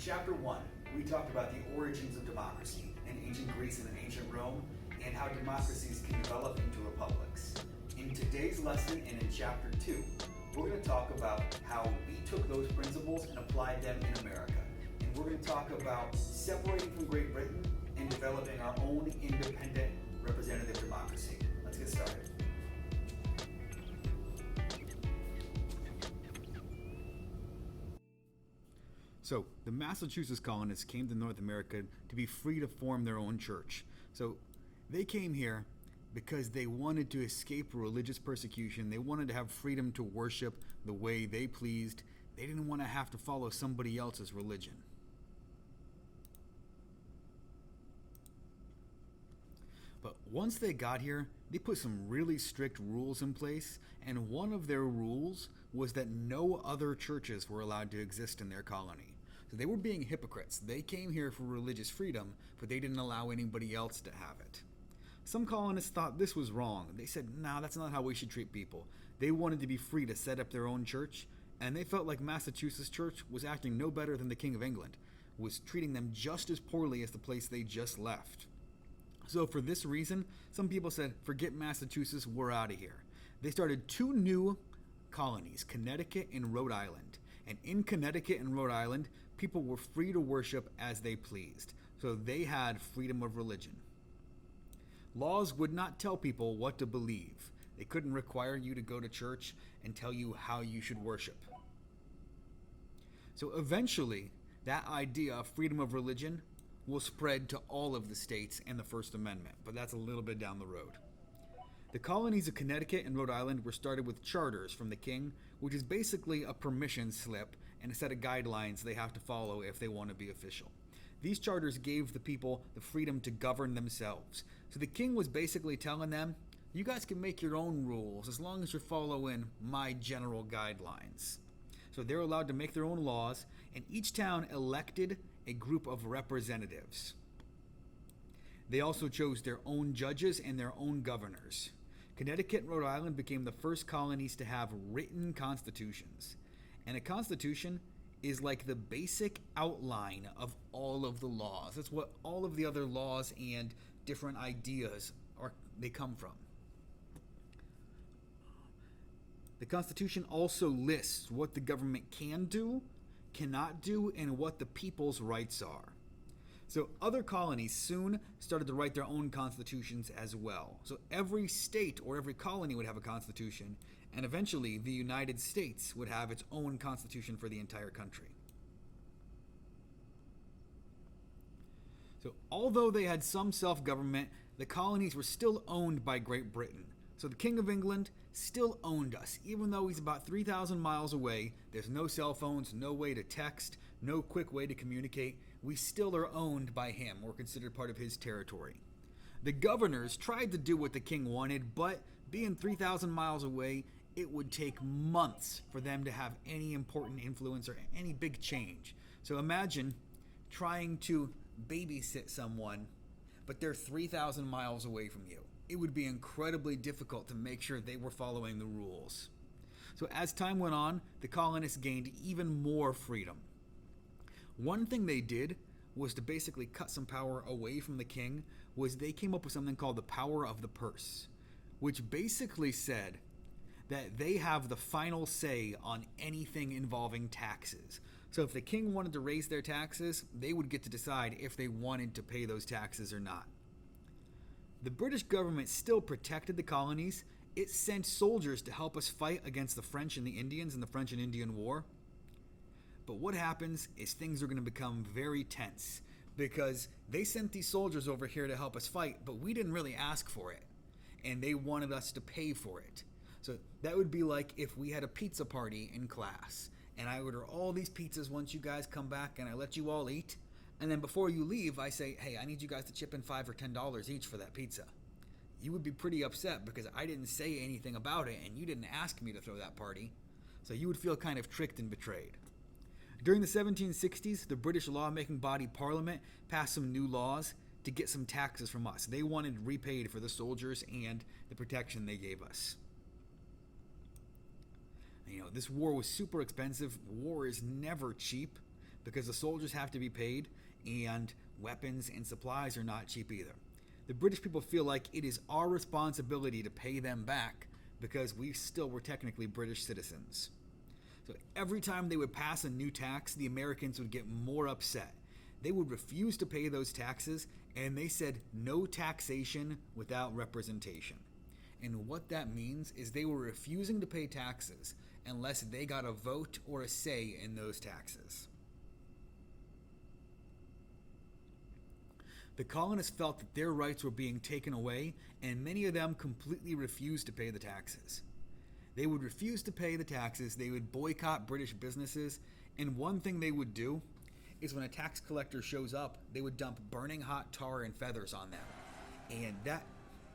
Chapter 1, we talked about the origins of democracy in ancient Greece and ancient Rome, and how democracies can develop into republics. In today's lesson and in Chapter 2, we're going to talk about how we took those principles and applied them in America. And we're going to talk about separating from Great Britain and developing our own independent representative democracy. Let's get started. So, the Massachusetts colonists came to North America to be free to form their own church. So, they came here because they wanted to escape religious persecution. They wanted to have freedom to worship the way they pleased. They didn't want to have to follow somebody else's religion. But once they got here, they put some really strict rules in place, and one of their rules was that no other churches were allowed to exist in their colony. So they were being hypocrites. They came here for religious freedom, but they didn't allow anybody else to have it. Some colonists thought this was wrong. They said, "No, that's not how we should treat people." They wanted to be free to set up their own church, and they felt like Massachusetts church was acting no better than the King of England, was treating them just as poorly as the place they just left. So for this reason, some people said, forget Massachusetts, we're out of here. They started two new colonies, Connecticut and Rhode Island. And in Connecticut and Rhode Island, people were free to worship as they pleased. So they had freedom of religion. Laws would not tell people what to believe. They couldn't require you to go to church and tell you how you should worship. So eventually, that idea of freedom of religion will spread to all of the states and the First Amendment, but that's a little bit down the road. The colonies of Connecticut and Rhode Island were started with charters from the king, which is basically a permission slip and a set of guidelines they have to follow if they want to be official. These charters gave the people the freedom to govern themselves. So the king was basically telling them, you guys can make your own rules as long as you're following my general guidelines. So they're allowed to make their own laws, and each town elected a group of representatives. They also chose their own judges and their own governors. Connecticut and Rhode Island became the first colonies to have written constitutions. And a constitution is like the basic outline of all of the laws. That's what all of the other laws and different ideas they come from. The Constitution also lists what the government can do, cannot do, and what the people's rights are. So other colonies soon started to write their own constitutions as well. So every state or every colony would have a constitution, and eventually the United States would have its own constitution for the entire country. So although they had some self-government, the colonies were still owned by Great Britain. So the King of England still owned us, even though he's about 3,000 miles away. There's no cell phones, no way to text, no quick way to communicate. We still are owned by him. We're considered part of his territory. The governors tried to do what the king wanted, but being 3,000 miles away, it would take months for them to have any important influence or any big change. So imagine trying to babysit someone, but they're 3,000 miles away from you. It would be incredibly difficult to make sure they were following the rules. So as time went on, the colonists gained even more freedom. One thing they did was to basically cut some power away from the king, was they came up with something called the power of the purse, which basically said that they have the final say on anything involving taxes. So if the king wanted to raise their taxes, they would get to decide if they wanted to pay those taxes or not. The British government still protected the colonies. It sent soldiers to help us fight against the French and the Indians in the French and Indian War. But what happens is things are going to become very tense because they sent these soldiers over here to help us fight, but we didn't really ask for it, and they wanted us to pay for it. So that would be like if we had a pizza party in class, and I order all these pizzas once you guys come back, and I let you all eat. And then before you leave, I say, hey, I need you guys to chip in $5 or $10 each for that pizza. You would be pretty upset because I didn't say anything about it and you didn't ask me to throw that party. So you would feel kind of tricked and betrayed. During the 1760s, the British lawmaking body Parliament passed some new laws to get some taxes from us. They wanted repaid for the soldiers and the protection they gave us. You know, this war was super expensive. War is never cheap. because the soldiers have to be paid, and weapons and supplies are not cheap either. The British people feel like it is our responsibility to pay them back because we still were technically British citizens. So every time they would pass a new tax, the Americans would get more upset. They would refuse to pay those taxes, and they said no taxation without representation. And what that means is they were refusing to pay taxes unless they got a vote or a say in those taxes. The colonists felt that their rights were being taken away, and many of them completely refused to pay the taxes. They would refuse to pay the taxes, they would boycott British businesses, and one thing they would do is when a tax collector shows up, they would dump burning hot tar and feathers on them. And that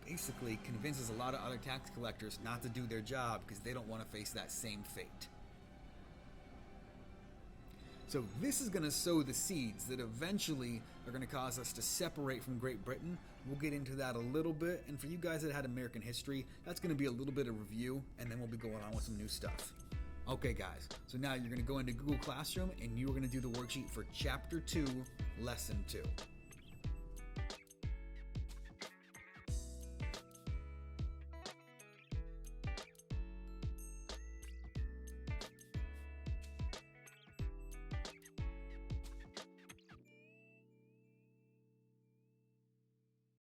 basically convinces a lot of other tax collectors not to do their job because they don't want to face that same fate. So this is going to sow the seeds that eventually are going to cause us to separate from Great Britain. We'll get into that a little bit. And for you guys that had American history, that's going to be a little bit of review, and then we'll be going on with some new stuff. Okay, guys, so now you're going to go into Google Classroom, and you're going to do the worksheet for Chapter 2, Lesson 2.